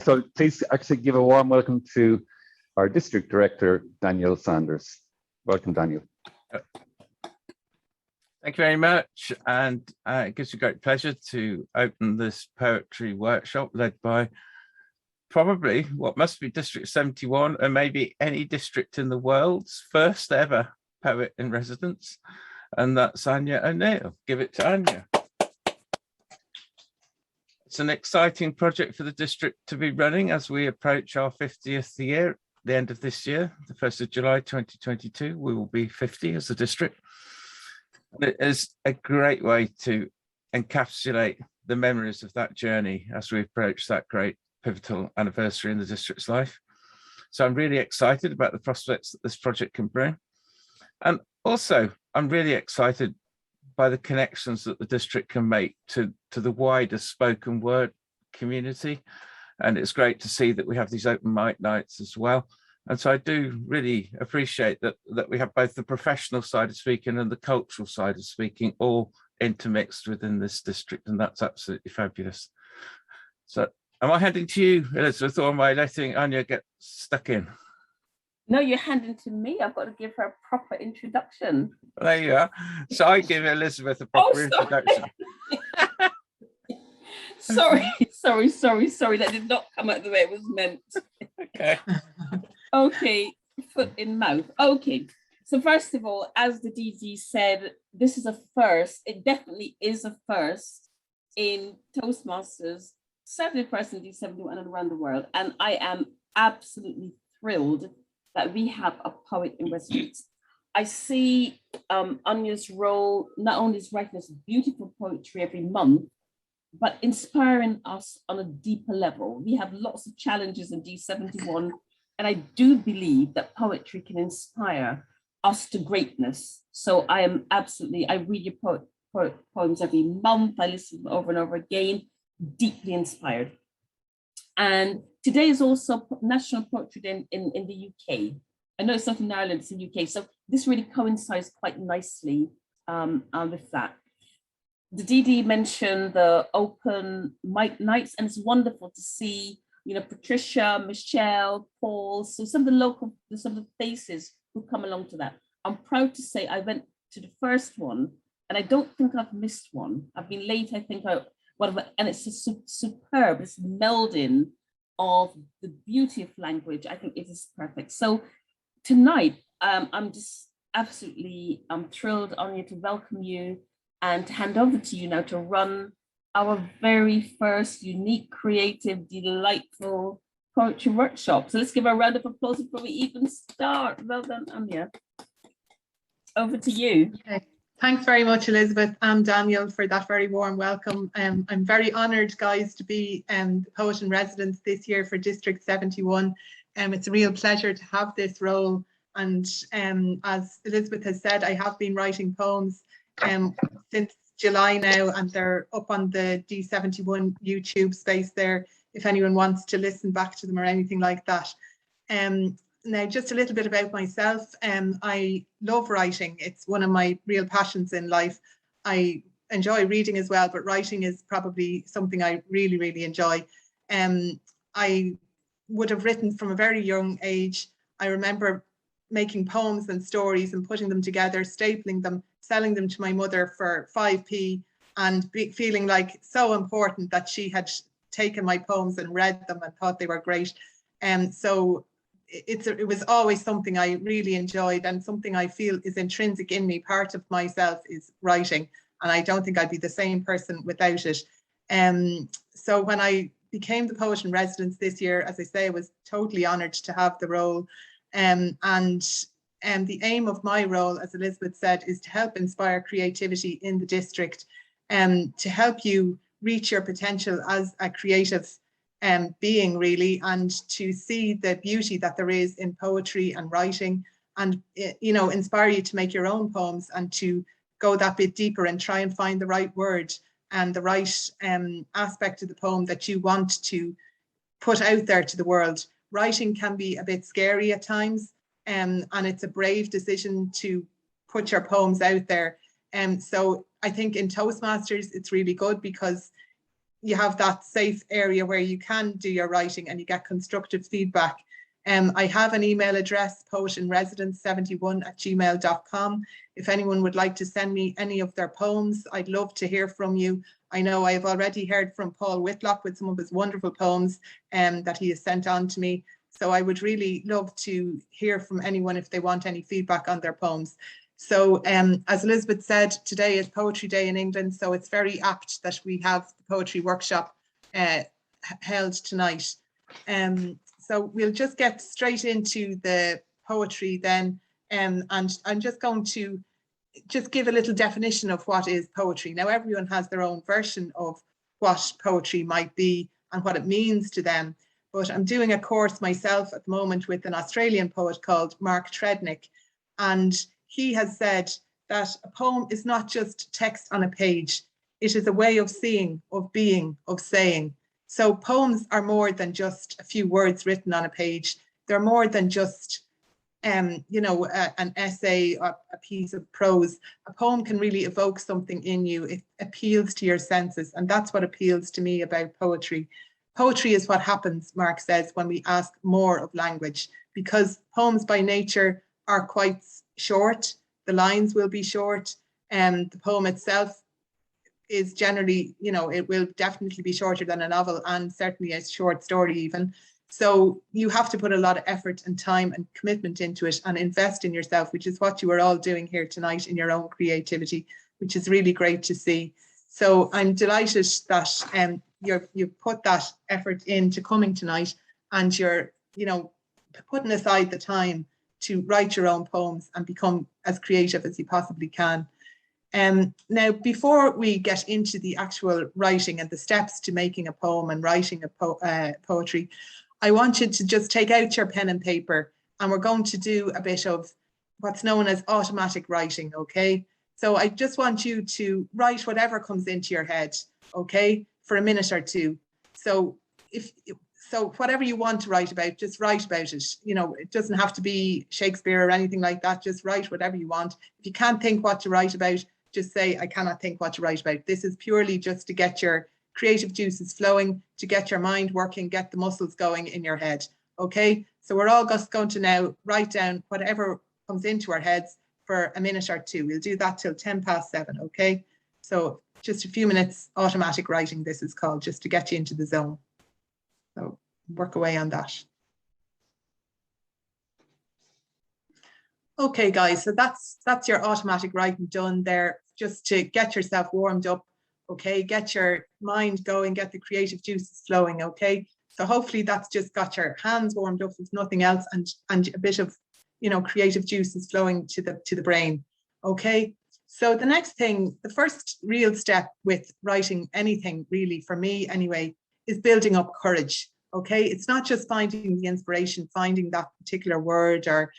So please actually give a warm welcome to our District Director, Daniel Sanders. Welcome, Daniel. Thank you very much. And it gives me great pleasure to open this poetry workshop led by probably what must be District 71 and maybe any district in the world's first ever poet in residence. And that's Aine O'Neill. Give it to Aine. It's an exciting project for the district to be running as we approach our 50th year, the end of this year, the 1st of July 2022. We will be 50 as a district. And it is a great way to encapsulate the memories of that journey as we approach that great pivotal anniversary in the district's life. So I'm really excited about the prospects that this project can bring. And also, I'm really excited by the connections that the district can make to the wider spoken word community. And it's great to see that we have these open mic nights as well. And so I do really appreciate that we have both the professional side of speaking and the cultural side of speaking all intermixed within this district, and that's absolutely fabulous. So am I handing to you, Elizabeth, or am I letting Aine get stuck in? No, you're handing to me. I've got to give her a proper introduction. There you are. So I give Elizabeth a proper introduction. Sorry. That did not come out the way it was meant. Okay. Okay, foot in mouth. Okay, so first of all, as the DG said, this is a first. It definitely is a first in Toastmasters, certainly first in D71 and around the world. And I am absolutely thrilled that we have a poet in residence. I see Aine's role not only is writing us beautiful poetry every month, but inspiring us on a deeper level. We have lots of challenges in D71, and I do believe that poetry can inspire us to greatness. So I read your poems every month. I listen over and over again, deeply inspired. And today is also National Poetry Day in the UK. I know it's not in Ireland, it's in the UK. So this really coincides quite nicely with that. The DD mentioned the open mic nights, and it's wonderful to see, Patricia, Michelle, Paul, so some of the faces who come along to that. I'm proud to say I went to the first one, and I don't think I've missed one. I've been late, I think, and it's a superb, it's melding of the beauty of language. I think it is perfect. So tonight, I'm just absolutely thrilled, Aine, to welcome you and to hand over to you now to run our very first unique, creative, delightful poetry workshop. So let's give a round of applause before we even start. Well done, Aine. Over to you. Okay. Thanks very much, Elizabeth and Daniel, for that very warm welcome. I'm very honoured, guys, to be the poet in residence this year for District 71. It's a real pleasure to have this role. And as Elizabeth has said, I have been writing poems since July now, and they're up on the D71 YouTube space there if anyone wants to listen back to them or anything like that. Now, just a little bit about myself. I love writing. It's one of my real passions in life. I enjoy reading as well, but writing is probably something I really, really enjoy. I would have written from a very young age. I remember making poems and stories and putting them together, stapling them, selling them to my mother for 5p, and feeling like so important that she had taken my poems and read them and thought they were great. So it was always something I really enjoyed, and something I feel is intrinsic in me. Part of myself is writing, and I don't think I'd be the same person without it. So when I became the poet in residence this year, as I say, I was totally honoured to have the role. And the aim of my role, as Elizabeth said, is to help inspire creativity in the district, to help you reach your potential as a creative being, really, and to see the beauty that there is in poetry and writing, and inspire you to make your own poems and to go that bit deeper and try and find the right word and the right aspect of the poem that you want to put out there to the world. Writing can be a bit scary at times, and it's a brave decision to put your poems out there. So I think in Toastmasters, it's really good because you have that safe area where you can do your writing and you get constructive feedback. I have an email address, poetinresidence71@gmail.com. If anyone would like to send me any of their poems, I'd love to hear from you. I know I've already heard from Paul Whitlock with some of his wonderful poems that he has sent on to me. So I would really love to hear from anyone if they want any feedback on their poems. So as Elizabeth said, today is Poetry Day in England, so it's very apt that we have the poetry workshop held tonight. So we'll just get straight into the poetry then, and I'm just going to just give a little definition of what is poetry. Now, everyone has their own version of what poetry might be and what it means to them, but I'm doing a course myself at the moment with an Australian poet called Mark Trednick, and he has said that a poem is not just text on a page, it is a way of seeing, of being, of saying. So poems are more than just a few words written on a page. They're more than just, you know, an essay or a piece of prose. A poem can really evoke something in you. It appeals to your senses, and that's what appeals to me about poetry. Poetry is what happens, Mark says, when we ask more of language, because poems by nature are quite short. The lines will be short, and the poem itself is generally, you know, it will definitely be shorter than a novel and certainly a short story even. So you have to put a lot of effort and time and commitment into it and invest in yourself, which is what you are all doing here tonight in your own creativity, which is really great to see. So I'm delighted that you've put that effort into coming tonight, and you're, you know, putting aside the time to write your own poems and become as creative as you possibly can. Now, before we get into the actual writing and the steps to making a poem and writing a poetry, I want you to just take out your pen and paper, and we're going to do a bit of what's known as automatic writing, okay? So I just want you to write whatever comes into your head, okay, for a minute or two. So whatever you want to write about, just write about it. You know, it doesn't have to be Shakespeare or anything like that. Just write whatever you want. If you can't think what to write about, just say, I cannot think what to write about. This is purely just to get your creative juices flowing, to get your mind working, get the muscles going in your head. Okay, so we're all just going to now write down whatever comes into our heads for a minute or two. We'll do that till 7:10, okay? So just a few minutes automatic writing, this is called, just to get you into the zone. So work away on that. Okay, guys, so that's your automatic writing done there, just to get yourself warmed up, okay? Get your mind going, get the creative juices flowing, okay? So hopefully that's just got your hands warmed up, if nothing else, and a bit of, you know, creative juices flowing to the brain, okay? So the next thing, the first real step with writing anything, really, for me anyway, is building up courage, okay? It's not just finding the inspiration, finding that particular word or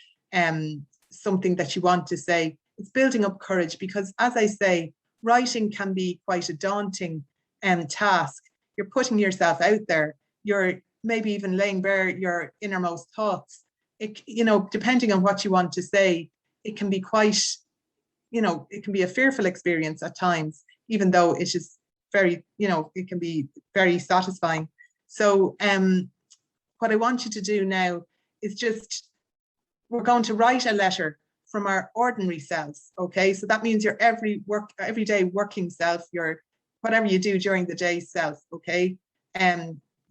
something that you want to say. It's building up courage, because as I say, writing can be quite a daunting task. You're putting yourself out there. You're maybe even laying bare your innermost thoughts. It, you know, depending on what you want to say, it can be quite, you know, it can be a fearful experience at times, even though it is very, you know, it can be very satisfying. So what I want you to do now is just, we're going to write a letter from our ordinary selves, okay? So that means your everyday working self, your whatever you do during the day self, okay?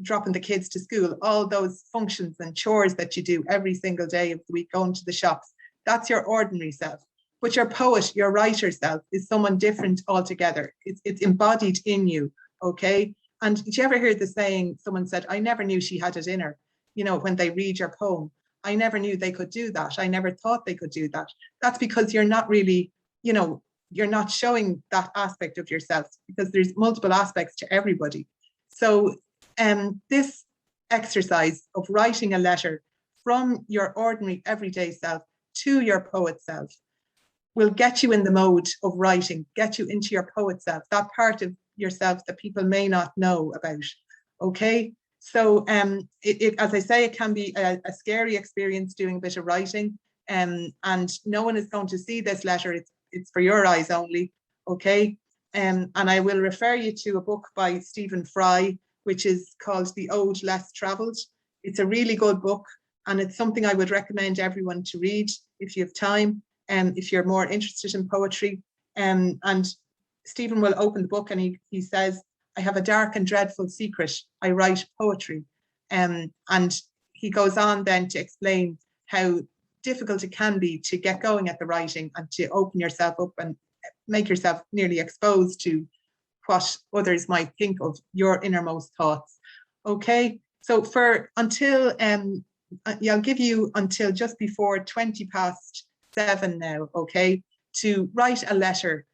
Dropping the kids to school, all those functions and chores that you do every single day of the week, going to the shops, that's your ordinary self. But your poet, your writer self is someone different altogether. It's embodied in you, okay? And did you ever hear the saying, someone said, I never knew she had it in her, you know, when they read your poem. I never knew they could do that. I never thought they could do that. That's because you're not really, you know, you're not showing that aspect of yourself, because there's multiple aspects to everybody. So this exercise of writing a letter from your ordinary everyday self to your poet self will get you in the mode of writing, get you into your poet self, that part of yourself that people may not know about, okay? So as I say, it can be a scary experience doing a bit of writing, and no one is going to see this letter. It's for your eyes only, okay? And I will refer you to a book by Stephen Fry, which is called The Ode Less Travelled. It's a really good book, and it's something I would recommend everyone to read if you have time, and if you're more interested in poetry. And Stephen will open the book and he says, I have a dark and dreadful secret. I write poetry. And he goes on then to explain how difficult it can be to get going at the writing and to open yourself up and make yourself nearly exposed to what others might think of your innermost thoughts. Okay, so I'll give you until just before 7:20 now, okay, to write a letter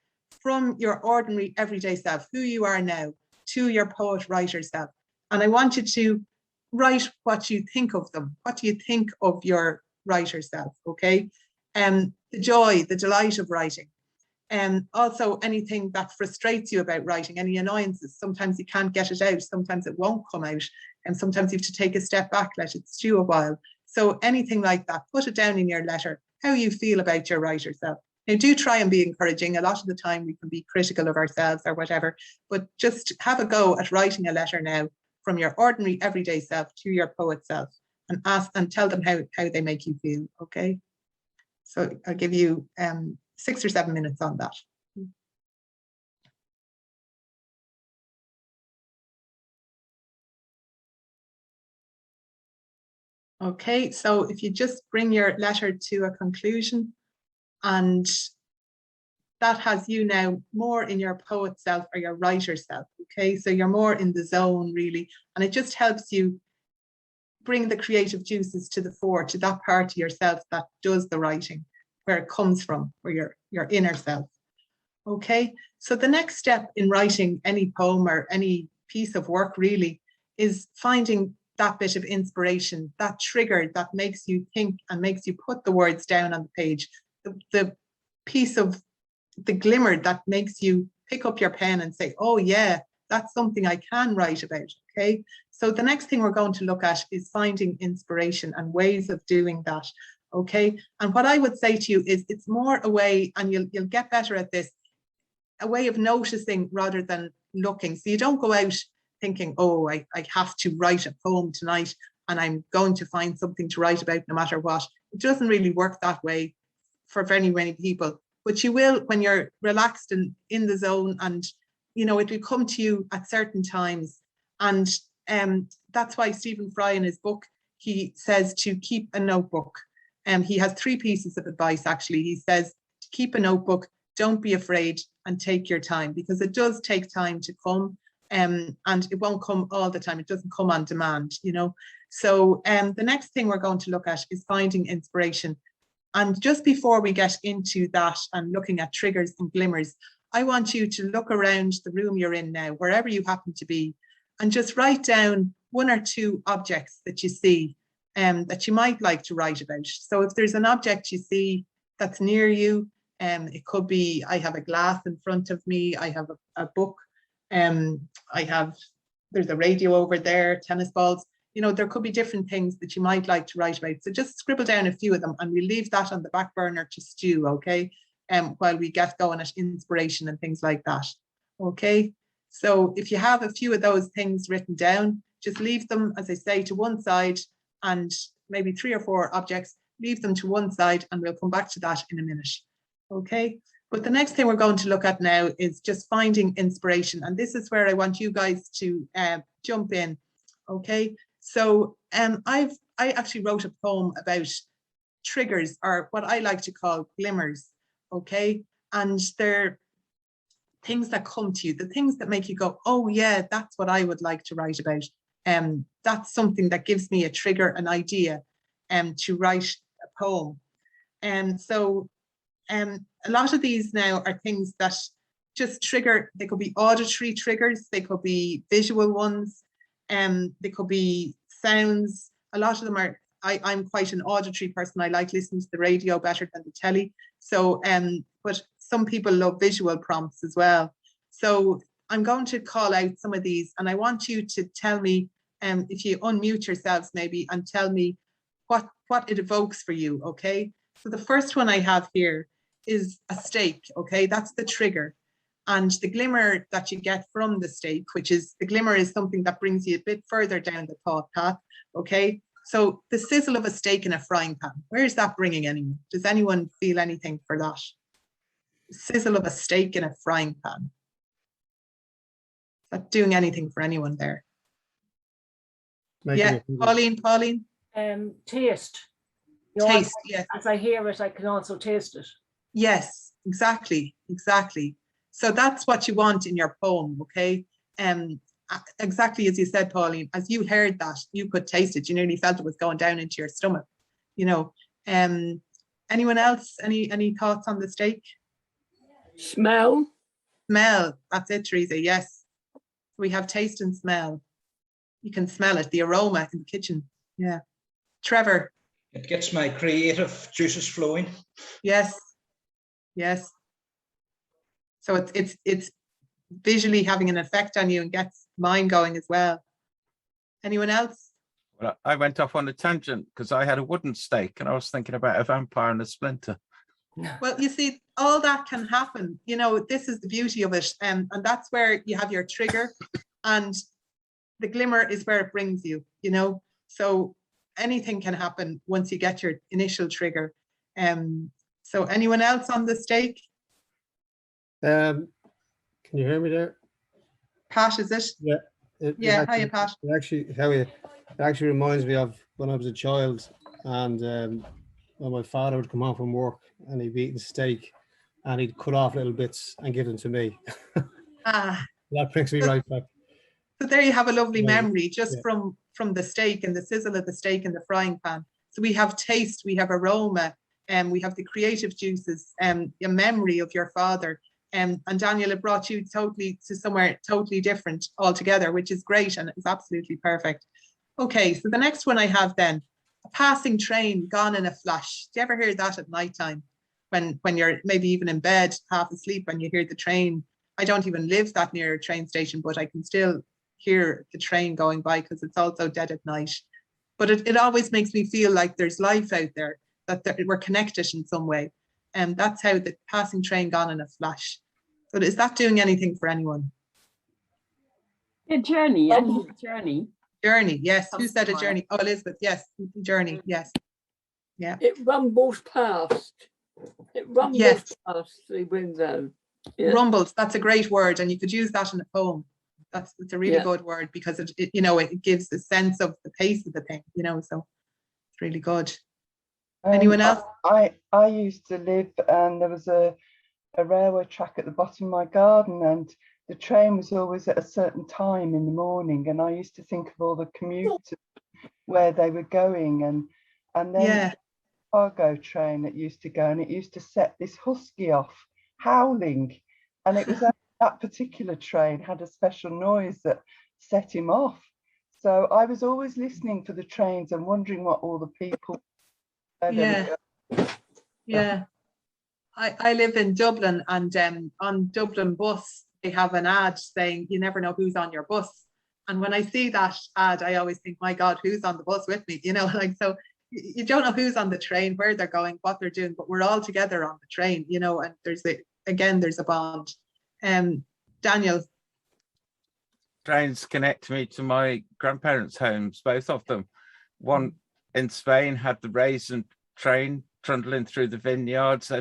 from your ordinary everyday self, who you are now, to your poet writer self. And I want you to write what you think of them. What do you think of your writer self, okay? The joy, the delight of writing. And also anything that frustrates you about writing, any annoyances. Sometimes you can't get it out, sometimes it won't come out, and sometimes you have to take a step back, let it stew a while. So anything like that, put it down in your letter, how you feel about your writer self. Now do try and be encouraging. A lot of the time we can be critical of ourselves or whatever, but just have a go at writing a letter now from your ordinary everyday self to your poet self, and ask and tell them how they make you feel, okay? So I'll give you 6 or 7 minutes on that. Okay, so if you just bring your letter to a conclusion, and that has you now more in your poet self or your writer self, okay? So you're more in the zone really, and it just helps you bring the creative juices to the fore, to that part of yourself that does the writing, where it comes from, where your inner self. Okay, so the next step in writing any poem or any piece of work really is finding that bit of inspiration, that trigger that makes you think and makes you put the words down on the page, the piece of the glimmer that makes you pick up your pen and say, oh yeah, that's something I can write about, okay? So the next thing we're going to look at is finding inspiration and ways of doing that, okay? And what I would say to you is it's more a way, and you'll get better at this, a way of noticing rather than looking. So you don't go out thinking, oh, I have to write a poem tonight and I'm going to find something to write about no matter what. It doesn't really work that way for very many people, but you will when you're relaxed and in the zone, and you know it will come to you at certain times. And that's why Stephen Fry in his book, he says to keep a notebook. He has 3 pieces of advice actually. He says to keep a notebook, don't be afraid, and take your time, because it does take time to come, and it won't come all the time. It doesn't come on demand, you know. So the next thing we're going to look at is finding inspiration. And just before we get into that and looking at triggers and glimmers, I want you to look around the room you're in now, wherever you happen to be, and just write down 1 or 2 objects that you see that you might like to write about. So if there's an object you see that's near you, it could be, I have a glass in front of me, I have a book, there's a radio over there, tennis balls, you know, there could be different things that you might like to write about. So just scribble down a few of them and we'll leave that on the back burner to stew, okay? While we get going at inspiration and things like that, okay? So if you have a few of those things written down, just leave them, as I say, to one side, and maybe 3 or 4 objects, leave them to one side, and we'll come back to that in a minute, okay? But the next thing we're going to look at now is just finding inspiration. And this is where I want you guys to jump in, okay? So I actually wrote a poem about triggers, or what I like to call glimmers, okay? And they're things that come to you, the things that make you go, oh yeah, that's what I would like to write about. That's something that gives me a trigger, an idea to write a poem. And so a lot of these now are things that just trigger. They could be auditory triggers, they could be visual ones, they could be sounds. A lot of them are, I'm quite an auditory person. I like listening to the radio better than the telly. So, but some people love visual prompts as well. So I'm going to call out some of these, and I want you to tell me, if you unmute yourselves maybe, and tell me what it evokes for you, okay? So the first one I have here is a steak, okay? That's the trigger. And the glimmer that you get from the steak, which is the glimmer, is something that brings you a bit further down the thought path. Okay. So the sizzle of a steak in a frying pan, where is that bringing anyone? Does anyone feel anything for that? The sizzle of a steak in a frying pan. Is that doing anything for anyone there? Yeah, Pauline. Taste. You know, Taste, yes. As I hear it, I can also taste it. Yes, exactly. So that's what you want in your poem, okay? Exactly as you said, Pauline, as you heard that, you could taste it. You nearly felt it was going down into your stomach, you know. Anyone else? Any thoughts on the steak? Smell. Smell, that's it, Teresa, yes. We have taste and smell. You can smell it, the aroma in the kitchen, yeah. Trevor. It gets my creative juices flowing. Yes. So it's visually having an effect on you and gets mine going as well. Anyone else? Well, I went off on a tangent because I had a wooden steak and I was thinking about a vampire and a splinter. Well, you see, all that can happen. You know, this is the beauty of it. And that's where you have your trigger, and the glimmer is where it brings you, you know. So anything can happen once you get your initial trigger. So anyone else on the steak? Can you hear me there? Pat, is it? Yeah. Hiya, Pat. It actually reminds me of when I was a child, and when my father would come home from work and he'd be eating steak and he'd cut off little bits and give them to me. That brings me right back. So there you have a lovely Yeah. memory just from the steak and the sizzle of the steak in the frying pan. So we have taste, we have aroma, and we have the creative juices, a memory of your father. And Daniel, it brought you totally to somewhere totally different altogether, which is great and it's absolutely perfect. Okay, so the next one I have then, a passing train gone in a flash. Do you ever hear that at nighttime when you're maybe even in bed, half asleep, and you hear the train? I don't even live that near a train station, but I can still hear the train going by because it's also dead at night. But it always makes me feel like there's life out there, that we're connected in some way. And that's how the passing train gone in a flash. So is that doing anything for anyone? A journey, yes, journey. Journey, yes. Who said a Somewhere. journey? Oh, Elizabeth, yes. Journey, yes. Yeah. It rumbles past. It rumbles Yes. past the window. Yeah. Rumbles, that's a great word, and you could use that in a poem. It's a really Yeah. good word because it you know, it gives a sense of the pace of the thing, you know, so it's really good. Anyone else? I used to live, and there was a railway track at the bottom of my garden, and the train was always at a certain time in the morning, and I used to think of all the commuters, where they were going, and then Yeah. the cargo train that used to go, and it used to set this husky off howling, and it was that particular train had a special noise that set him off. So I was always listening for the trains and wondering what all the people Yeah. I live in Dublin, and on Dublin bus they have an ad saying you never know who's on your bus. And when I see that ad, I always think, my God, who's on the bus with me? You know, like, so you don't know who's on the train, where they're going, what they're doing, but we're all together on the train, you know, and there's a bond. Daniel. Trains connect me to my grandparents' homes, both of them. One in Spain had the raisin train trundling through the vineyards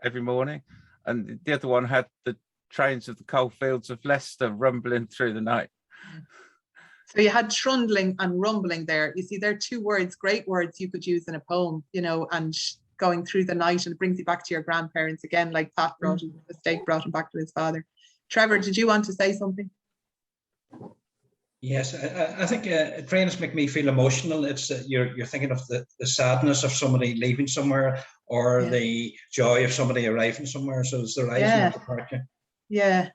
every morning, and the other one had the trains of the coalfields of Leicester rumbling through the night. So you had trundling and rumbling there. You see, they're two words, great words you could use in a poem, you know, and going through the night, and it brings you back to your grandparents again, like Pat brought him, the steak brought him back to his father. Trevor, did you want to say something? Yes, I think trains make me feel emotional. It's you're thinking of the sadness of somebody leaving somewhere, or the joy of somebody arriving somewhere. So it's the rising and departure. Yeah.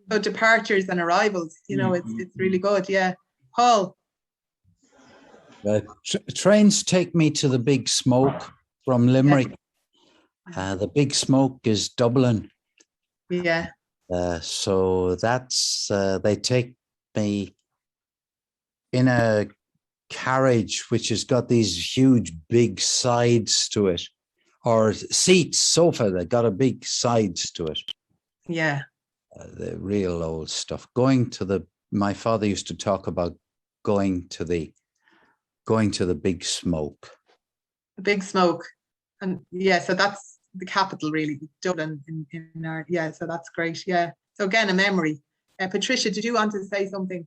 So departures and arrivals, you know, it's really good. Yeah. Paul. Trains take me to the Big Smoke from Limerick. The Big Smoke is Dublin. Yeah. So that's they take me in a carriage which has got these huge big sides to it, or seats, sofa that got a big sides to it. Yeah. the real old stuff. My father used to talk about going to the big smoke. The big smoke. And yeah, so that's the capital really, Dublin in our, yeah, so that's great. Yeah. So again, a memory. Patricia, did you want to say something?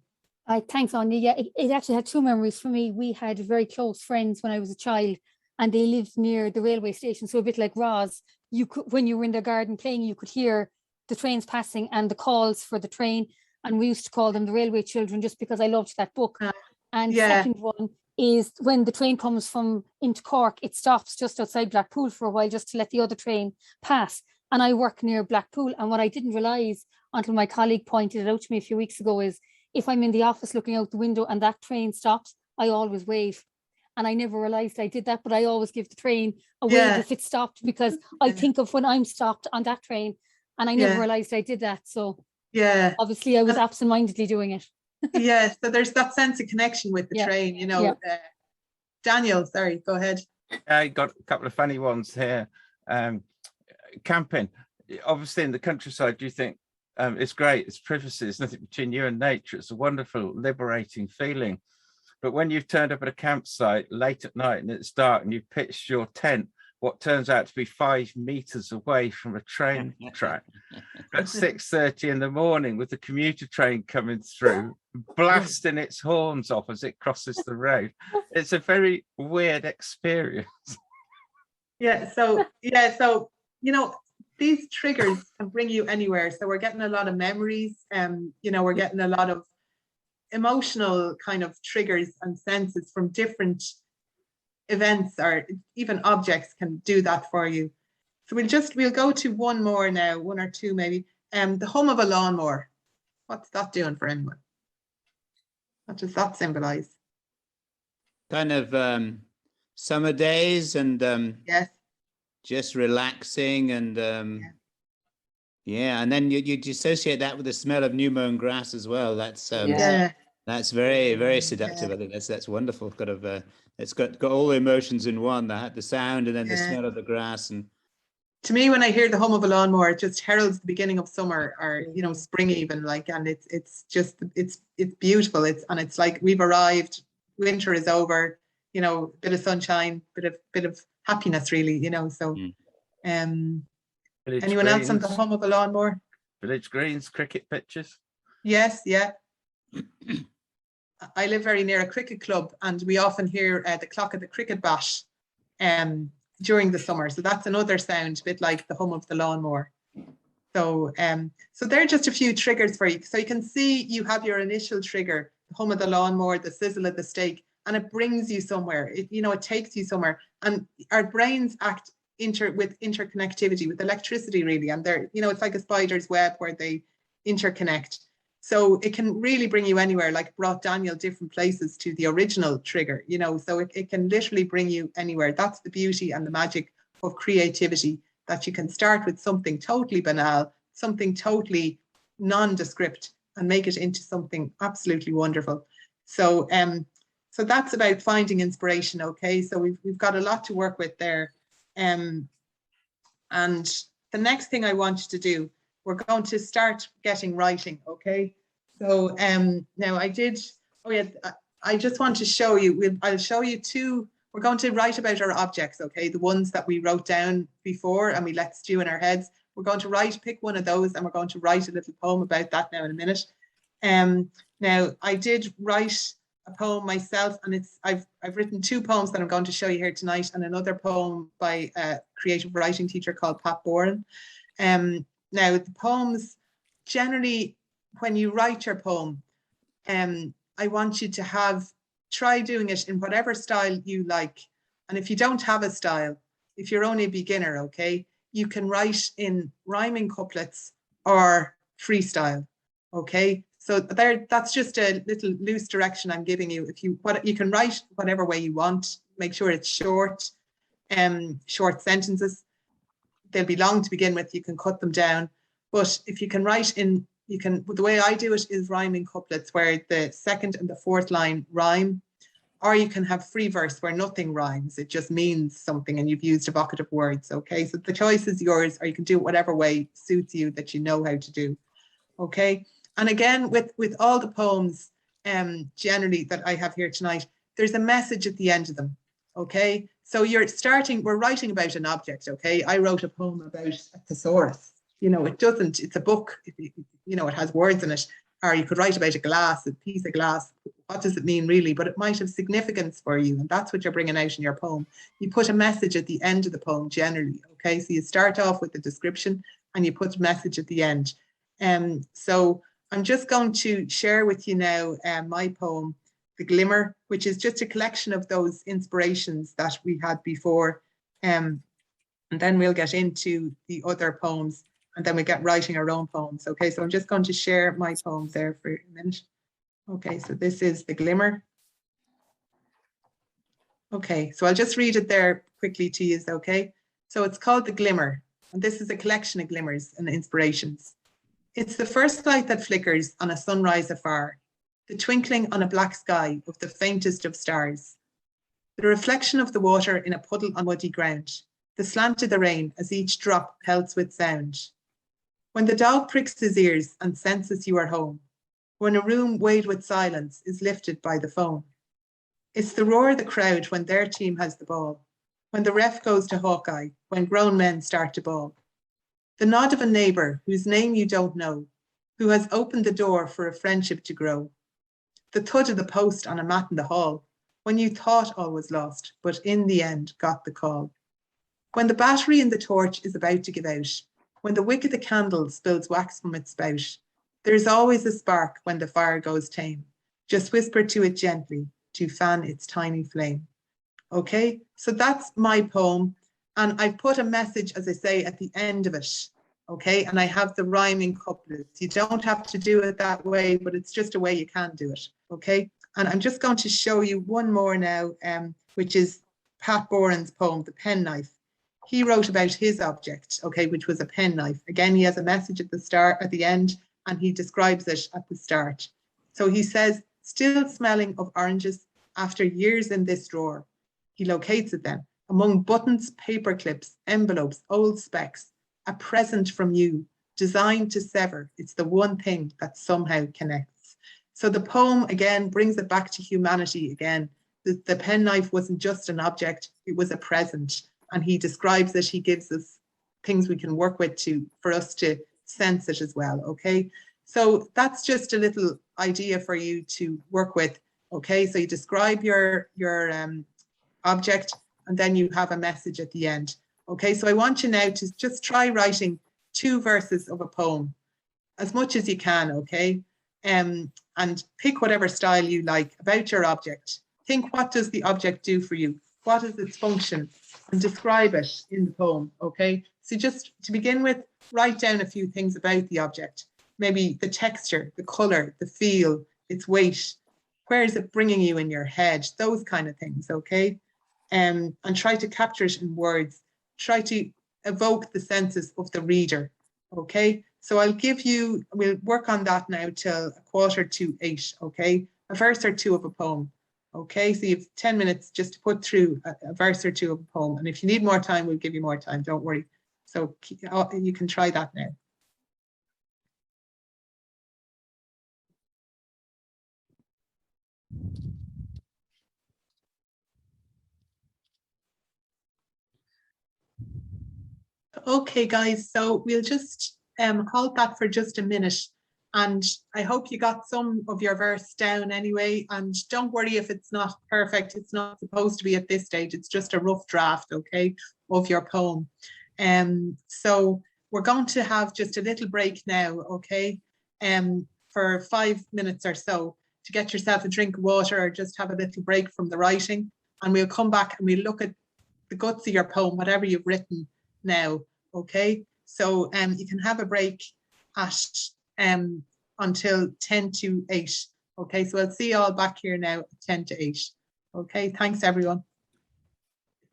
Thanks, Anya. Yeah, it actually had two memories for me. We had very close friends when I was a child, and they lived near the railway station. So a bit like Roz, you could, when you were in the garden playing, you could hear the trains passing and the calls for the train. And we used to call them the railway children just because I loved that book. And yeah. second one is when the train comes from into Cork, it stops just outside Blackpool for a while just to let the other train pass. And I work near Blackpool. And what I didn't realize until my colleague pointed it out to me a few weeks ago is if I'm in the office looking out the window and that train stops, I always wave. And I never realized I did that, but I always give the train a wave if it stopped, because I think of when I'm stopped on that train, and I never realized I did that. So yeah, obviously I was absent-mindedly doing it. Yeah, so there's that sense of connection with the train, you know. Daniel, sorry, go ahead. I got a couple of funny ones here. Camping, obviously in the countryside, do you think it's great, it's privacy, it's nothing between you and nature, it's a wonderful liberating feeling. But when you've turned up at a campsite late at night and it's dark and you've pitched your tent what turns out to be 5 meters away from a train track at 6:30 in the morning, with the commuter train coming through, blasting its horns off as it crosses the road, it's a very weird experience. So you know, these triggers can bring you anywhere. So we're getting a lot of memories, you know, we're getting a lot of emotional kind of triggers and senses from different events, or even objects can do that for you. So we'll go to one more now, one or two maybe. The hum of a lawnmower. What's that doing for anyone? What does that symbolize? Kind of summer days and yes, just relaxing and and then you associate that with the smell of new mown grass as well. That's that's very, very seductive. I think that's wonderful. It's got all the emotions in one. The sound and then the smell of the grass. And to me, when I hear the hum of a lawnmower, it just heralds the beginning of summer, or you know, spring even. Like, and it's beautiful. It's like we've arrived. Winter is over. You know, bit of sunshine, bit of happiness, really. You know, so. Anyone else on the hum of a lawnmower? Village greens, cricket pitches. Yes, yeah. I live very near a cricket club, and we often hear the clock of the cricket bat during the summer. So that's another sound, a bit like the hum of the lawnmower. So so they're just a few triggers for you. So you can see you have your initial trigger, the hum of the lawnmower, the sizzle of the steak, and it brings you somewhere. It takes you somewhere. And our brains act with interconnectivity, with electricity, really. And they're, it's like a spider's web where they interconnect. So it can really bring you anywhere, like brought Daniel different places to the original trigger, so it can literally bring you anywhere. That's the beauty and the magic of creativity, that you can start with something totally banal, something totally nondescript, and make it into something absolutely wonderful. So so that's about finding inspiration. Okay, so we've got a lot to work with there. And the next thing I want you to do, we're going to start getting writing, okay? So now I just want to show you, I'll show you two, we're going to write about our objects, okay? The ones that we wrote down before and we let stew in our heads. We're going to pick one of those, and we're going to write a little poem about that now in a minute. Now I did write a poem myself, and I've written 2 poems that I'm going to show you here tonight, and another poem by a creative writing teacher called Pat Boren. Now, the poems, generally, when you write your poem, I want you to try doing it in whatever style you like. And if you don't have a style, if you're only a beginner, okay, you can write in rhyming couplets or freestyle, okay? So that's just a little loose direction I'm giving you. You can write whatever way you want. Make sure it's short sentences. They'll be long to begin with. You can cut them down. But if you can write the way I do it is rhyming couplets, where the 2nd and the 4th line rhyme, or you can have free verse where nothing rhymes. It just means something and you've used evocative words. Okay, so the choice is yours, or you can do it whatever way suits you that you know how to do. Okay. And again, with all the poems generally that I have here tonight, there's a message at the end of them. Okay. So we're writing about an object. Okay. I wrote a poem about a thesaurus. You know, it's a book, you know, it has words in it. Or you could write about a piece of glass. What does it mean really? But it might have significance for you. And that's what you're bringing out in your poem. You put a message at the end of the poem generally. Okay. So you start off with the description and you put a message at the end. So I'm just going to share with you now my poem, The Glimmer, which is just a collection of those inspirations that we had before. And then we'll get into the other poems, and then we get writing our own poems. Okay, so I'm just going to share my poems there for a minute. Okay, so this is The Glimmer. Okay, so I'll just read it there quickly to you, okay? So it's called The Glimmer, and this is a collection of glimmers and inspirations. It's the first light that flickers on a sunrise afar, the twinkling on a black sky of the faintest of stars, the reflection of the water in a puddle on muddy ground, the slant of the rain as each drop pelts with sound. When the dog pricks his ears and senses you are home, when a room weighed with silence is lifted by the phone. It's the roar of the crowd when their team has the ball, when the ref goes to Hawkeye, when grown men start to bawl. The nod of a neighbour whose name you don't know, who has opened the door for a friendship to grow. The thud of the post on a mat in the hall, when you thought all was lost, but in the end got the call. When the battery in the torch is about to give out, when the wick of the candle spills wax from its spout, there is always a spark when the fire goes tame. Just whisper to it gently to fan its tiny flame. Okay, so that's my poem. And I've put a message, as I say, at the end of it. Okay, and I have the rhyming couplets. You don't have to do it that way, but it's just a way you can do it. Okay, and I'm just going to show you one more now, which is Pat Boran's poem, The Penknife. He wrote about his object, okay, which was a penknife. Again, he has a message at the start, at the end, and he describes it at the start. So he says, still smelling of oranges after years in this drawer. He locates it then among buttons, paper clips, envelopes, old specs, a present from you, designed to sever. It's the one thing that somehow connects. So the poem, again, brings it back to humanity again. The penknife wasn't just an object, it was a present. And he describes it, he gives us things we can work with for us to sense it as well, okay? So that's just a little idea for you to work with, okay? So you describe your object, and then you have a message at the end. Okay, so I want you now to just try writing 2 verses of a poem, as much as you can, okay? And pick whatever style you like about your object. Think, what does the object do for you? What is its function? And describe it in the poem, okay? So just to begin with, write down a few things about the object. Maybe the texture, the color, the feel, its weight. Where is it bringing you in your head? Those kind of things, okay? And try to capture it in words. Try to evoke the senses of the reader, okay? So we'll work on that now till 7:45, okay? A verse or 2 of a poem, okay? So you have 10 minutes just to put through a verse or 2 of a poem. And if you need more time, we'll give you more time, don't worry. So you can try that now. Okay, guys, so we'll just hold that for just a minute. And I hope you got some of your verse down anyway. And don't worry if it's not perfect. It's not supposed to be at this stage. It's just a rough draft, okay, of your poem. So we're going to have just a little break now, okay, for 5 minutes or so to get yourself a drink of water or just have a little break from the writing. And we'll come back and we'll look at the guts of your poem, whatever you've written now, okay? So you can have a break at until 7:50, okay? So I'll see you all back here now at 7:50, okay? Thanks, everyone.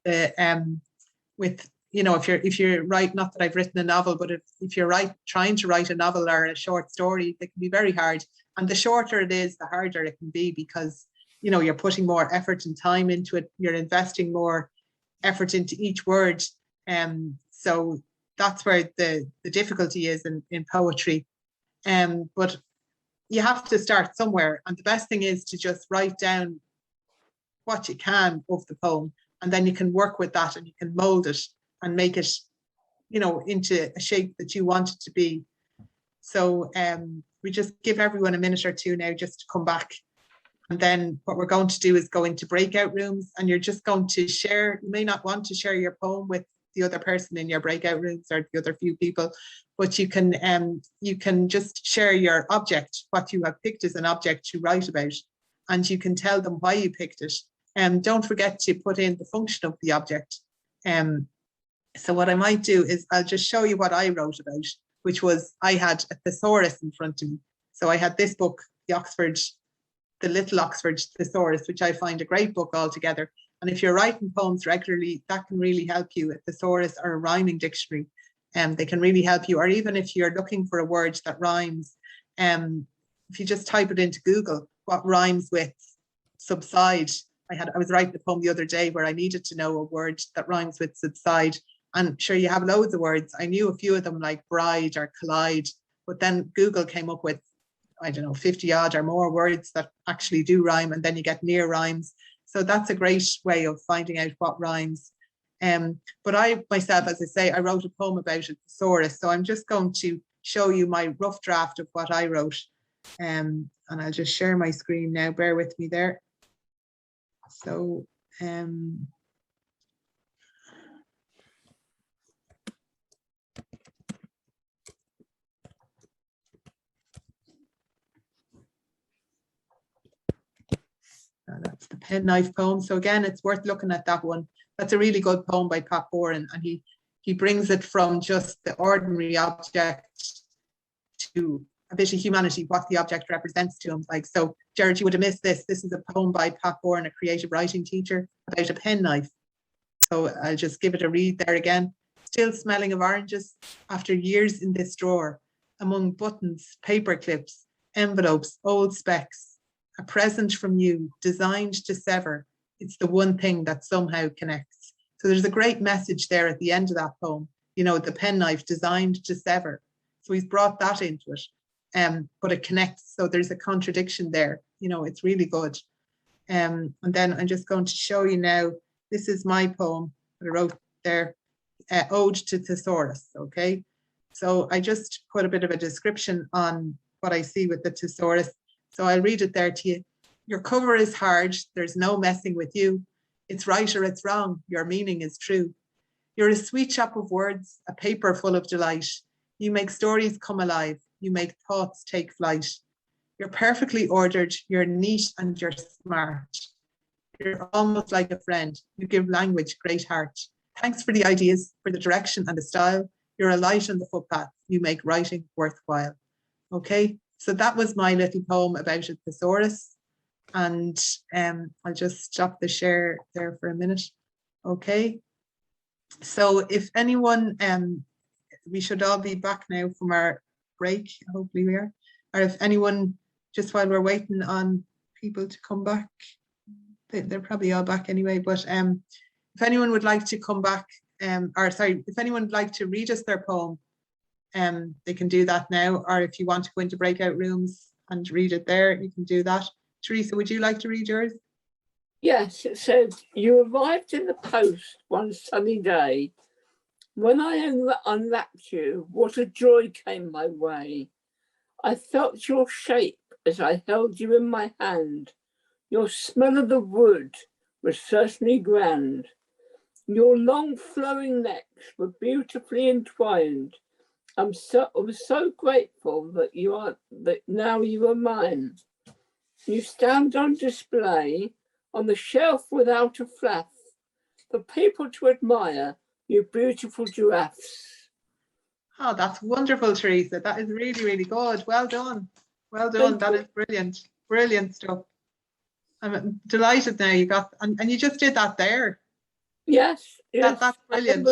With, you know, if you're not that I've written a novel, but if you're trying to write a novel or a short story, it can be very hard. And the shorter it is, the harder it can be, because, you know, you're putting more effort and time into it. You're investing more effort into each word. So that's where the difficulty is in poetry. But you have to start somewhere, and the best thing is to just write down what you can of the poem, and then you can work with that and you can mold it and make it, you know, into a shape that you want it to be. So we just give everyone a minute or two now just to come back. And then what we're going to do is go into breakout rooms, and you're just going to share. You may not want to share your poem with the other person in your breakout rooms or the other few people, but you can just share your object, what you have picked as an object to write about, and you can tell them why you picked it. Don't forget to put in the function of the object. So what I might do is I'll just show you what I wrote about, which was I had a thesaurus in front of me. So I had this book, the Little Oxford Thesaurus, which I find a great book altogether. And if you're writing poems regularly, that can really help you. A thesaurus or a rhyming dictionary, they can really help you. Or even if you're looking for a word that rhymes, if you just type it into Google, what rhymes with subside. I was writing a poem the other day where I needed to know a word that rhymes with subside. And sure, you have loads of words. I knew a few of them like bride or collide, but then Google came up with, I don't know, 50 odd or more words that actually do rhyme, and then you get near rhymes. So that's a great way of finding out what rhymes. But I myself, as I say, I wrote a poem about a thesaurus. So I'm just going to show you my rough draft of what I wrote. And I'll just share my screen now. Bear with me there. So that's the penknife poem. So again, it's worth looking at that one. That's a really good poem by Pat Boran, and he brings it from just the ordinary object to a bit of humanity, what the object represents to him. Like, so Jared, you would have missed this. This is a poem by Pat Boran, a creative writing teacher, about a penknife. So I'll just give it a read there again. Still smelling of oranges after years in this drawer, among buttons, paper clips, envelopes, old specs. A present from you, designed to sever. It's the one thing that somehow connects. So there's a great message there at the end of that poem. You know, the penknife designed to sever. So he's brought that into it, but it connects. So there's a contradiction there. You know, it's really good. And then I'm just going to show you now. This is my poem that I wrote there, Ode to Thesaurus. Okay, so I just put a bit of a description on what I see with the thesaurus. So I'll read it there to you. Your cover is hard, there's no messing with you. It's right or it's wrong, your meaning is true. You're a sweet shop of words, a paper full of delight. You make stories come alive, you make thoughts take flight. You're perfectly ordered, you're neat and you're smart. You're almost like a friend, you give language great heart. Thanks for the ideas, for the direction and the style. You're a light on the footpath, you make writing worthwhile. Okay. So that was my little poem about a thesaurus, and I'll just stop the share there for a minute. Okay, so if anyone, we should all be back now from our break, hopefully we are, or if anyone, just while we're waiting on people to come back, they're probably all back anyway, but if anyone would like to come back, if anyone would like to read us their poem, they can do that now, or if you want to go into breakout rooms and read it there, you can do that. Teresa, would you like to read yours? Yes, it says, you arrived in the post one sunny day. When I unwrapped you, what a joy came my way. I felt your shape as I held you in my hand. Your smell of the wood was certainly grand. Your long flowing necks were beautifully entwined. I was so grateful that now you are mine. You stand on display on the shelf without a flap for people to admire, you beautiful giraffes. Oh, that's wonderful, Teresa. That is really, really good. Well done. Well done. That is brilliant. Brilliant stuff. I'm delighted now you got, and you just did that there. Yes. That's brilliant.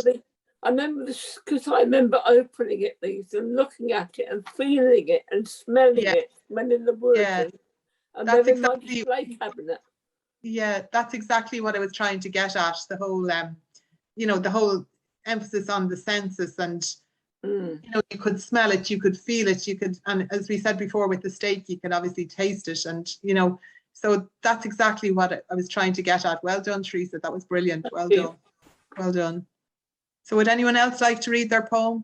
I remember this because I remember opening it and looking at it and feeling it and smelling it when in the woods. Yeah, and that's then in my exactly. display cabinet. Yeah, that's exactly what I was trying to get at. The whole, you know, the whole emphasis on the senses and You know, you could smell it, you could feel it, you could, and as we said before with the steak, you could obviously taste it, and you know, so that's exactly what I was trying to get at. Well done, Teresa. That was brilliant. Well done. Well done. So would anyone else like to read their poem?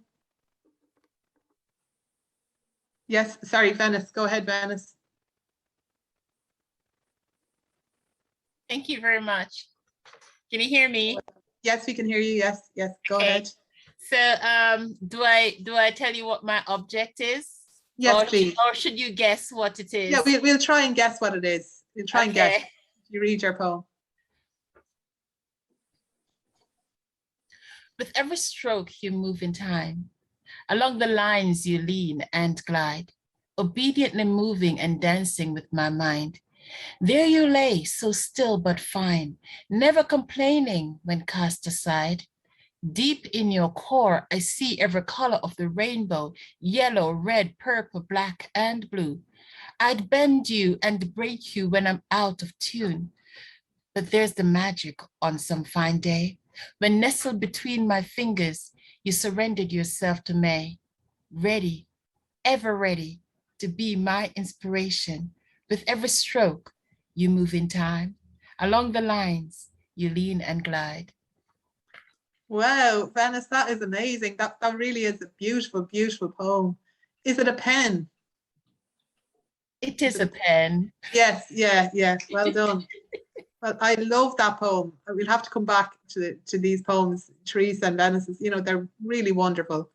Yes, sorry, Venice. Go ahead, Venice. Thank you very much. Can you hear me? Yes, we can hear you. Yes, yes, go ahead. So do I tell you what my object is? Yes, please. Or should you guess what it is? Yeah, we'll try and guess what it is. We'll try and guess. You read your poem. With every stroke you move in time, along the lines you lean and glide, obediently moving and dancing with my mind. There you lay, so still but fine, never complaining when cast aside. Deep in your core, I see every color of the rainbow, yellow, red, purple, black, and blue. I'd bend you and break you when I'm out of tune. But there's the magic on some fine day, when nestled between my fingers, you surrendered yourself to me, ready, ever ready to be my inspiration. With every stroke, you move in time. Along the lines, you lean and glide. Wow, Venice, that is amazing. That really is a beautiful, beautiful poem. Is it a pen? It is a pen. Yes, yeah, yeah. Well done. Well, I love that poem. We'll have to come back to these poems, Teresa and Venice's. You know, they're really wonderful.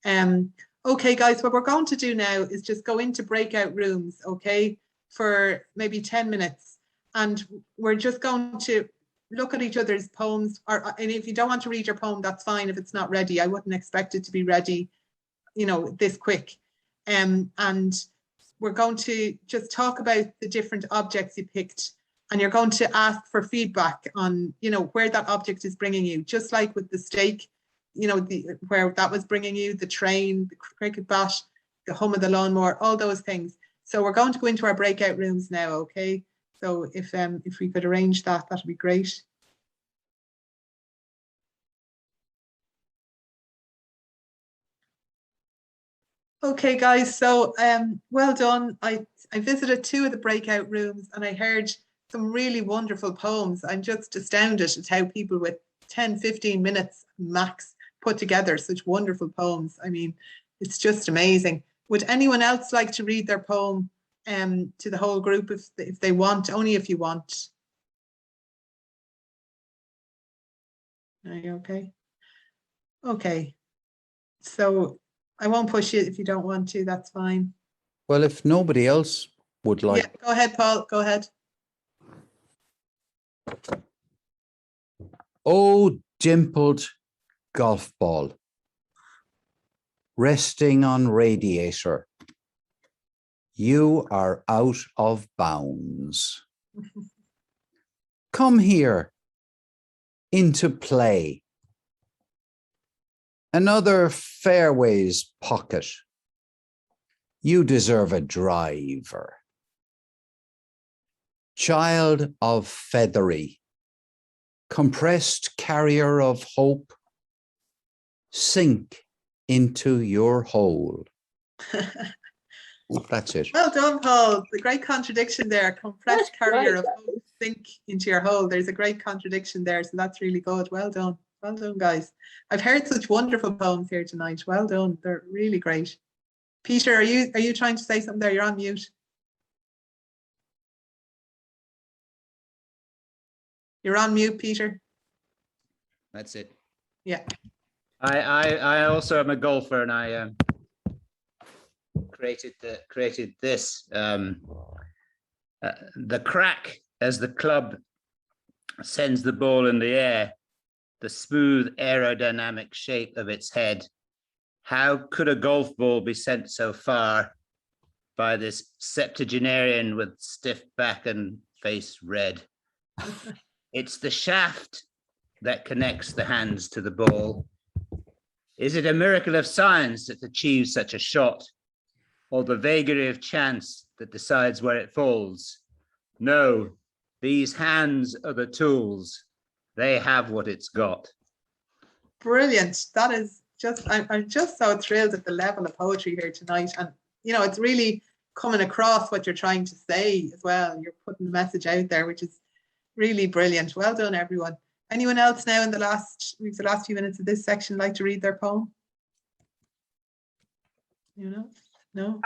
Okay, guys, what we're going to do now is just go into breakout rooms, okay, for maybe 10 minutes. And we're just going to look at each other's poems. And if you don't want to read your poem, that's fine if it's not ready. I wouldn't expect it to be ready, you know, this quick. And we're going to just talk about the different objects you picked. And you're going to ask for feedback on, you know, where that object is bringing you, just like with the steak, you know, where that was bringing you, the train, the cricket bat, the hum of the lawnmower, all those things. So we're going to go into our breakout rooms now, okay? So if we could arrange that, that'd be great. Okay, guys, so well done. I visited 2 of the breakout rooms and I heard some really wonderful poems. I'm just astounded at how people with 10, 15 minutes max put together such wonderful poems. I mean, it's just amazing. Would anyone else like to read their poem to the whole group if they want, only if you want? Are you okay? Okay. So I won't push you if you don't want to, that's fine. Well, if nobody else would like. Yeah, go ahead, Paul, go ahead. Oh, dimpled golf ball, resting on radiator. You are out of bounds. Come here into play. Another fairways pocket. You deserve a driver. Child of feathery, compressed carrier of hope, sink into your hole. That's it. Well done, Paul. The great contradiction there. Compressed carrier of hope, sink into your hole. There's a great contradiction there. So that's really good. Well done. Well done, guys. I've heard such wonderful poems here tonight. Well done. They're really great. Peter, are you trying to say something there? You're on mute. You're on mute, Peter. That's it. Yeah. I also am a golfer, and I created this. The crack as the club sends the ball in the air, the smooth aerodynamic shape of its head. How could a golf ball be sent so far by this septuagenarian with stiff back and face red? It's the shaft that connects the hands to the ball. Is it a miracle of science that achieves such a shot, or the vagary of chance that decides where it falls? No, these hands are the tools. They have what it's got. Brilliant. That is I'm just so thrilled at the level of poetry here tonight. And, you know, it's really coming across what you're trying to say as well. You're putting the message out there, which is really brilliant. Well done, everyone. Anyone else now in the last few minutes of this section like to read their poem? You know? No?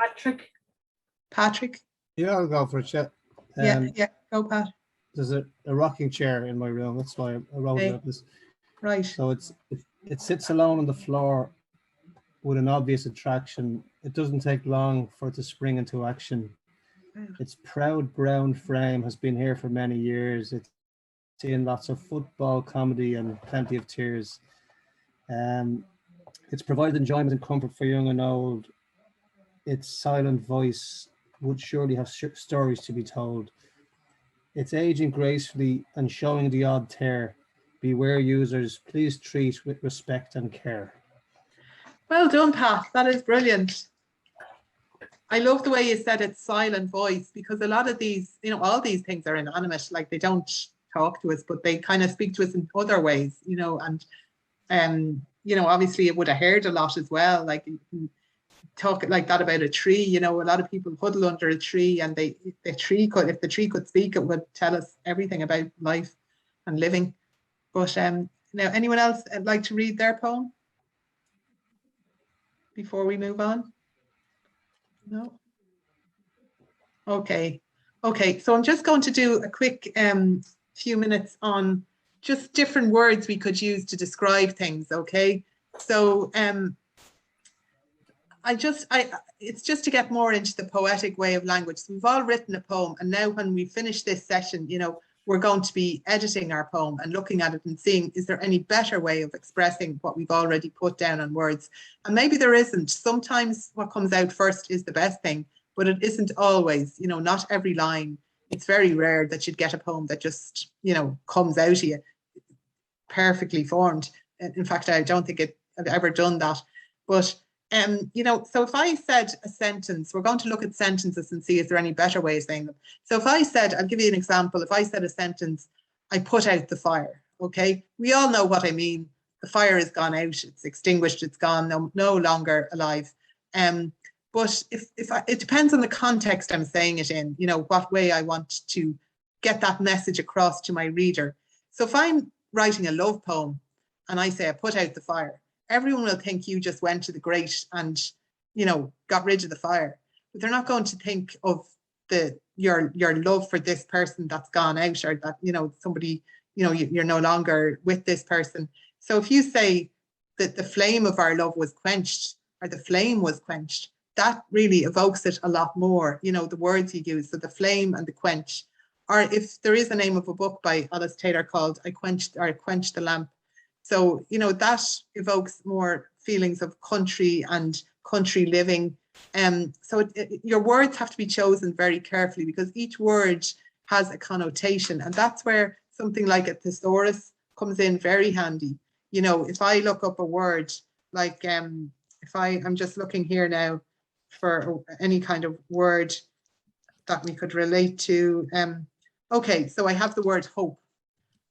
Patrick? Yeah, I'll go for a chat. Yeah, go Pat. There's a rocking chair in my room. That's why I wrote about this. Right. So it sits alone on the floor with an obvious attraction. It doesn't take long for it to spring into action. Its proud brown frame has been here for many years. It's seen lots of football, comedy, and plenty of tears. It's provided enjoyment and comfort for young and old. Its silent voice would surely have stories to be told. It's aging gracefully and showing the odd tear. Beware users, please treat with respect and care. Well done, Pat. That is brilliant. I love the way you said it's silent voice, because a lot of these, you know, all these things are inanimate, like they don't talk to us, but they kind of speak to us in other ways, you know, and you know, obviously it would have heard a lot as well, like you can talk like that about a tree, you know, a lot of people huddle under a tree, and if the tree could speak, it would tell us everything about life and living. But now, anyone else like to read their poem before we move on? No? Okay. So I'm just going to do a quick few minutes on just different words we could use to describe things, okay? So it's just to get more into the poetic way of language. So we've all written a poem, and now when we finish this session, you know, we're going to be editing our poem and looking at it and seeing, is there any better way of expressing what we've already put down on words? And maybe there isn't. Sometimes what comes out first is the best thing, but it isn't always, you know, not every line. It's very rare that you'd get a poem that just, you know, comes out of you perfectly formed. In fact, I don't think I've ever done that. But you know, so if I said a sentence, we're going to look at sentences and see, is there any better way of saying them? So if I said, I'll give you an example. If I said a sentence, I put out the fire, okay? We all know what I mean. The fire has gone out, it's extinguished, it's gone, no longer alive. But it depends on the context I'm saying it in, you know, what way I want to get that message across to my reader. So if I'm writing a love poem and I say I put out the fire, everyone will think you just went to the grate and, you know, got rid of the fire. But they're not going to think of your love for this person that's gone out, or that, you know, somebody, you know, you're no longer with this person. So if you say that the flame of our love was quenched, or the flame was quenched, that really evokes it a lot more, you know, the words you use. So the flame and the quench. Or if there is a name of a book by Alice Taylor called I Quenched the Lamp. So, you know, that evokes more feelings of country and country living. So your words have to be chosen very carefully, because each word has a connotation. And that's where something like a thesaurus comes in very handy. You know, if I look up a word, like if I'm just looking here now for any kind of word that we could relate to. Okay, so I have the word hope.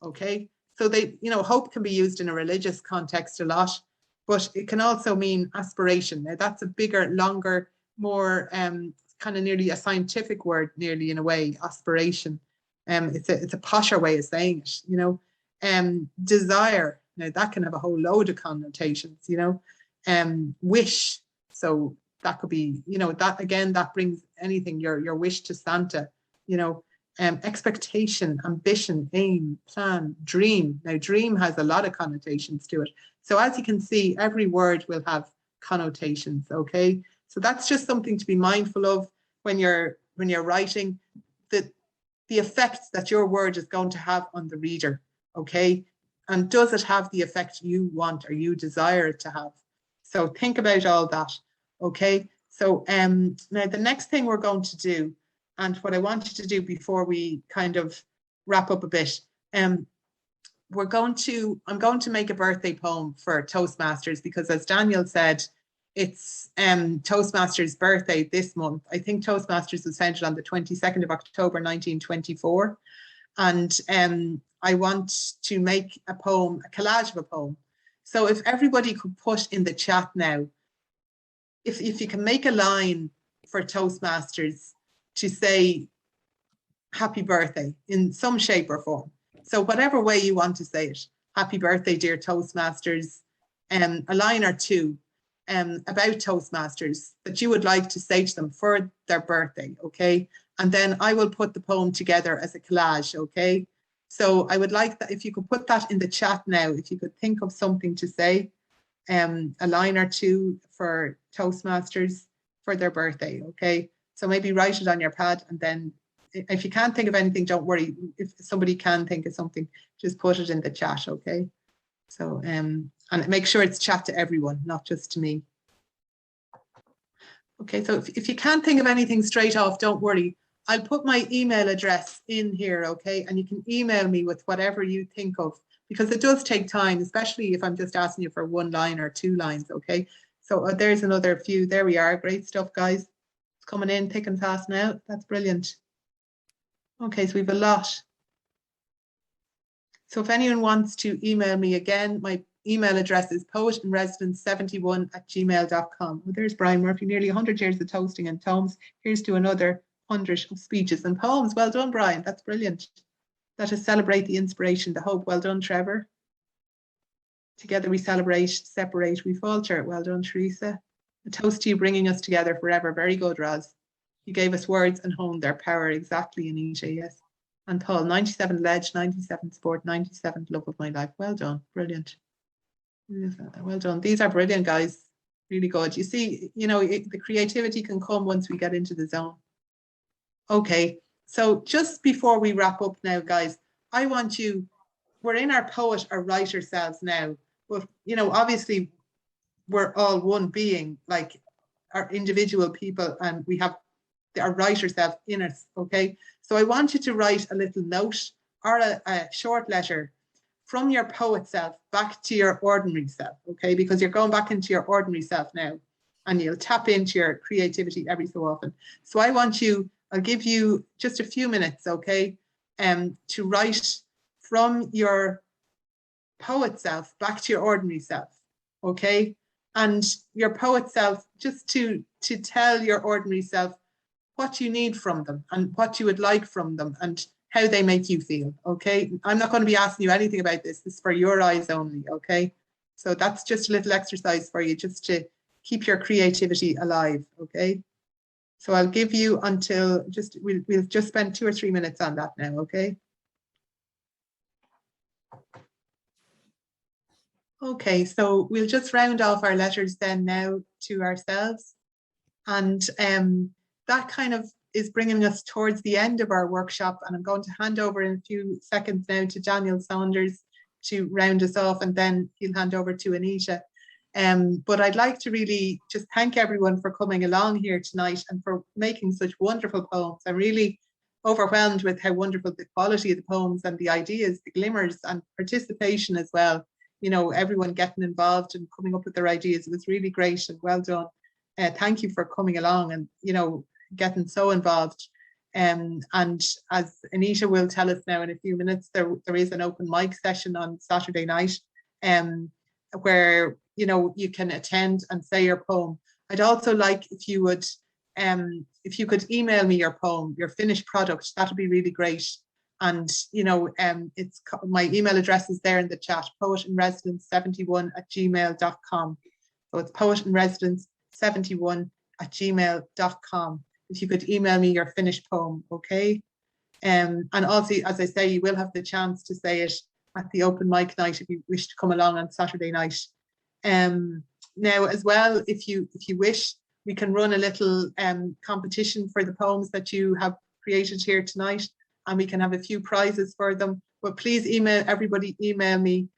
Okay. So you know, hope can be used in a religious context a lot, but it can also mean aspiration. Now that's a bigger, longer, more kind of nearly a scientific word, nearly in a way, aspiration. It's a posher way of saying it, you know. Desire. Now that can have a whole load of connotations, you know. Wish. So that could be, you know, that again, that brings anything, your wish to Santa, you know. Expectation, ambition, aim, plan, dream. Now, dream has a lot of connotations to it. So as you can see, every word will have connotations, okay? So that's just something to be mindful of when you're writing, the effect that your word is going to have on the reader, okay? And does it have the effect you want or you desire it to have? So think about all that, okay? So now the next thing we're going to do, and what I wanted to do before we kind of wrap up a bit, I'm going to make a birthday poem for Toastmasters, because as Daniel said, it's Toastmasters' birthday this month. I think Toastmasters was founded on the 22nd of October, 1924. And I want to make a poem, a collage of a poem. So if everybody could put in the chat now, if you can make a line for Toastmasters to say happy birthday in some shape or form. So whatever way you want to say it, happy birthday, dear Toastmasters, a line or two about Toastmasters that you would like to say to them for their birthday, okay? And then I will put the poem together as a collage, okay? So I would like that if you could put that in the chat now, if you could think of something to say, a line or two for Toastmasters for their birthday, okay? So maybe write it on your pad, and then if you can't think of anything, don't worry. If somebody can think of something, just put it in the chat, okay? So, and make sure it's chat to everyone, not just to me. Okay, so if you can't think of anything straight off, don't worry. I'll put my email address in here, okay? And you can email me with whatever you think of, because it does take time, especially if I'm just asking you for one line or two lines, okay? So there's another few. There we are. Great stuff, guys. It's coming in thick and fast now. That's brilliant. Okay, so we have a lot. So if anyone wants to email me again, my email address is poetinresidence71@gmail.com. Well, there's Brian Murphy, nearly 100 years of toasting and tomes. Here's to another 100 of speeches and poems. Well done, Brian. That's brilliant. Let us celebrate the inspiration, the hope. Well done, Trevor. Together we celebrate, separate, we falter. Well done, Teresa. A toast to you, bringing us together forever. Very good, Raz. You gave us words and honed their power. Exactly, Anisha, yes. And Paul, 97 ledge, 97 sport, 97 love of my life. Well done, brilliant. Well done. These are brilliant, guys. Really good. You see, you know, the creativity can come once we get into the zone. Okay, so just before we wrap up now, guys, I want you, we're in our poet or writer selves now, but, you know, obviously we're all one being, like our individual people, and we have our writer self in us, okay? So I want you to write a little note or a short letter from your poet self back to your ordinary self, okay? Because you're going back into your ordinary self now, and you'll tap into your creativity every so often. So I want you, I'll give you just a few minutes, okay? To write from your poet self back to your ordinary self, okay? And your poet self, just to tell your ordinary self what you need from them and what you would like from them and how they make you feel, okay? I'm not going to be asking you anything about this. This is for your eyes only, okay? So that's just a little exercise for you, just to keep your creativity alive, okay? So I'll give you until we'll just spend 2 or 3 minutes on that now, okay? Okay, so we'll just round off our letters then now to ourselves. And that kind of is bringing us towards the end of our workshop, and I'm going to hand over in a few seconds now to Daniel Saunders to round us off, and then he'll hand over to Anita. But I'd like to really just thank everyone for coming along here tonight and for making such wonderful poems. I'm really overwhelmed with how wonderful the quality of the poems and the ideas, the glimmers and participation as well. You know, everyone getting involved and coming up with their ideas. It was really great and well done. Thank you for coming along and, you know, getting so involved. And as Anita will tell us now in a few minutes, there is an open mic session on Saturday night where, you know, you can attend and say your poem. I'd also like if you could email me your poem, your finished product, that would be really great. And, you know, it's my email address is there in the chat, poetinresidence71@gmail.com. So it's poetinresidence71@gmail.com. If you could email me your finished poem, okay? And also, as I say, you will have the chance to say it at the open mic night if you wish to come along on Saturday night. Now, as well, if you wish, we can run a little competition for the poems that you have created here tonight, and we can have a few prizes for them. But please email me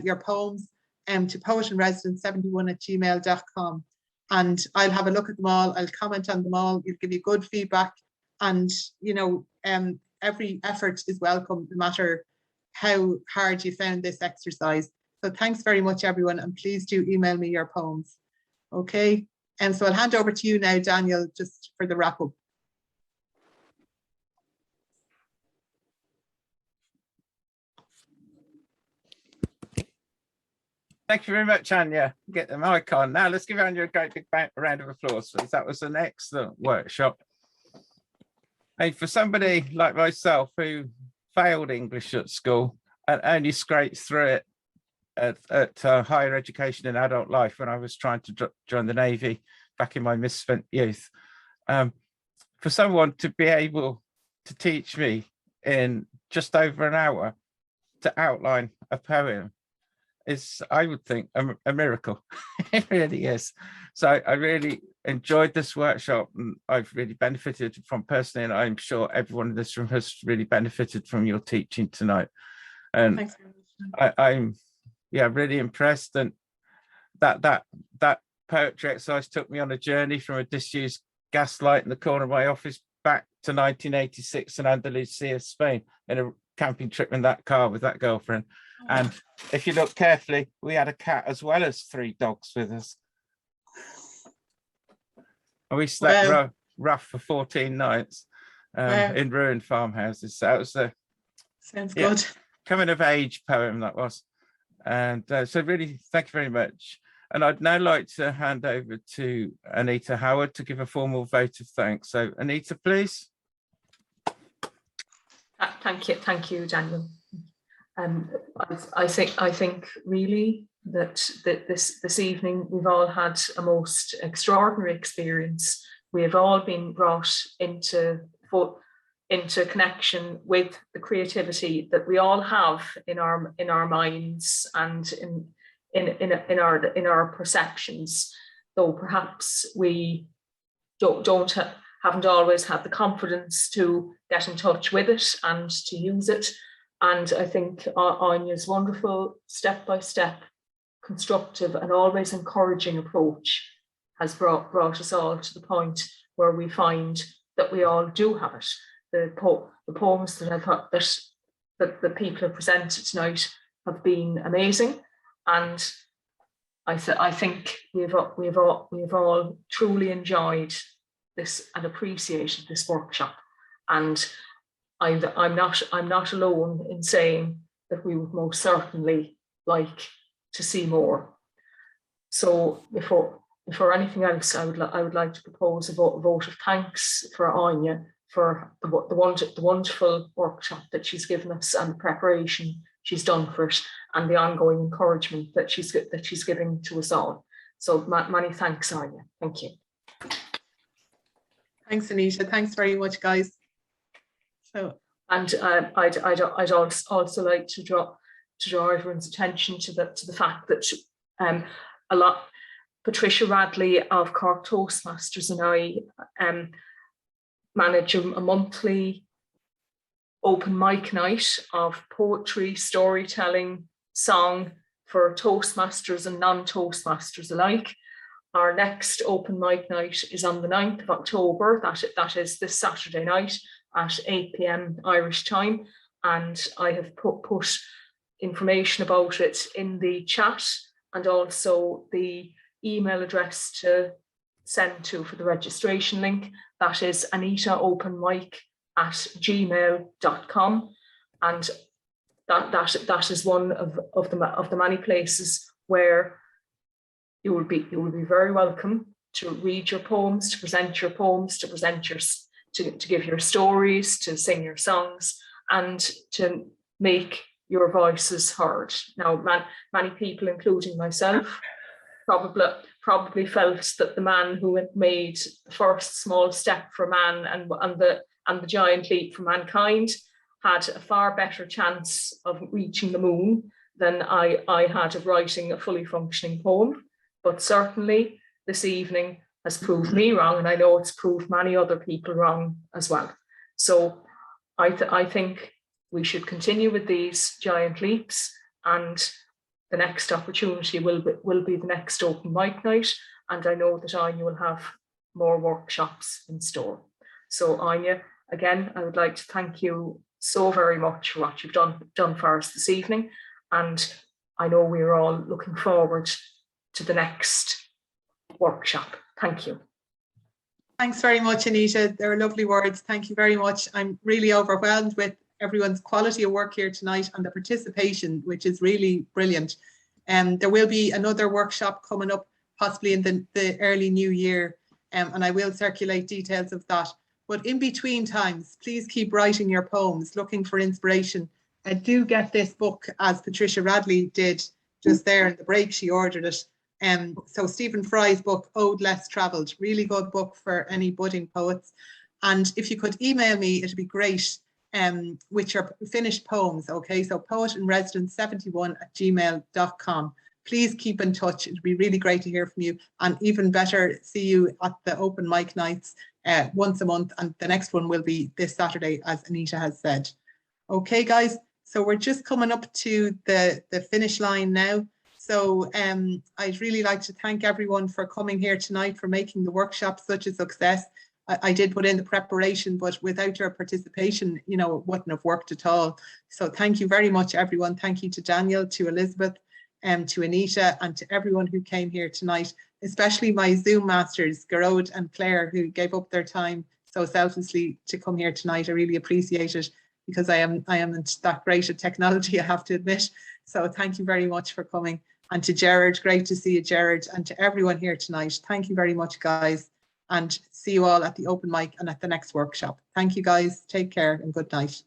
your poems to poetinresidence71@gmail.com. And I'll have a look at them all. I'll comment on them all. You'll give you good feedback. And, you know, every effort is welcome, no matter how hard you found this exercise. So thanks very much, everyone. And please do email me your poems. Okay. And so I'll hand over to you now, Daniel, just for the wrap up. Thank you very much, Anya. Get the mic on. Now let's give Anya a great big round of applause, please. That was an excellent workshop. Hey, for somebody like myself who failed English at school and only scraped through it at higher education in adult life when I was trying to join the Navy back in my misspent youth, for someone to be able to teach me in just over an hour to outline a poem is, I would think, a miracle. It really is. So I really enjoyed this workshop, and I've really benefited from personally, and I'm sure everyone in this room has really benefited from your teaching tonight. And I'm really impressed. And that poetry exercise took me on a journey from a disused gas light in the corner of my office back to 1986 in Andalusia, Spain, in a camping trip in that car with that girlfriend. And if you look carefully, we had a cat as well as 3 dogs with us. And we slept rough for 14 nights in ruined farmhouses. So it was a sounds good. Coming of age poem that was. And so really, thank you very much. And I'd now like to hand over to Anita Howard to give a formal vote of thanks. So Anita, please. Thank you, Daniel. I think really that this evening we've all had a most extraordinary experience. We have all been brought into connection with the creativity that we all have in our minds and in our perceptions, though perhaps we haven't always had the confidence to get in touch with it and to use it. And I think Aine's wonderful step-by-step, constructive and always encouraging approach has brought us all to the point where we find that we all do have it. The poems that the people have presented tonight have been amazing, and I think we've all truly enjoyed this and appreciated this workshop. And I'm not alone in saying that we would most certainly like to see more. So before anything else, I would like to propose a vote of thanks for Aine for the wonderful workshop that she's given us and the preparation she's done for it and the ongoing encouragement that she's giving to us all. So many thanks, Aine. Thank you. Thanks, Anita. Thanks very much, guys. So, and I'd also like to draw everyone's attention to the fact that Patricia Radley of Cork Toastmasters and I manage a monthly open mic night of poetry, storytelling, song for Toastmasters and non-Toastmasters alike. Our next open mic night is on the 9th of October. That is this Saturday night at 8 p.m. Irish time. And I have put information about it in the chat and also the email address to send to for the registration link. That is anitaopenmic@gmail.com. And that is one of the many places where you will be very welcome to read your poems, to present your poems, to give your stories, to sing your songs, and to make your voices heard. Now, many people, including myself, probably felt that the man who had made the first small step for man and the giant leap for mankind had a far better chance of reaching the moon than I had of writing a fully functioning poem. But certainly this evening has proved me wrong, and I know it's proved many other people wrong as well. So I think we should continue with these giant leaps, and the next opportunity will be the next open mic night, and I know that Aine will have more workshops in store. So Aine, again, I would like to thank you so very much for what you've done for us this evening, and I know we're all looking forward to the next workshop. Thank you. Thanks very much, Anita. They were lovely words. Thank you very much. I'm really overwhelmed with everyone's quality of work here tonight and the participation, which is really brilliant. There will be another workshop coming up, possibly in the early new year, and I will circulate details of that. But in between times, please keep writing your poems, looking for inspiration. I do get this book, as Patricia Radley did just there in the break, she ordered it. So Stephen Fry's book, Ode Less Travelled, really good book for any budding poets. And if you could email me, it'd be great, with your finished poems, okay? So poetinresidence71@gmail.com. Please keep in touch. It'd be really great to hear from you, and even better, see you at the open mic nights once a month, and the next one will be this Saturday, as Anita has said. Okay, guys, so we're just coming up to the finish line now. So I'd really like to thank everyone for coming here tonight, for making the workshop such a success. I did put in the preparation, but without your participation, you know, it wouldn't have worked at all. So thank you very much, everyone. Thank you to Daniel, to Elizabeth, to Anita, and to everyone who came here tonight, especially my Zoom masters, Garode and Claire, who gave up their time so selflessly to come here tonight. I really appreciate it, because I am that great at technology, I have to admit. So thank you very much for coming. And to Gerard, great to see you, Gerard, and to everyone here tonight. Thank you very much, guys. And see you all at the open mic and at the next workshop. Thank you, guys. Take care and good night.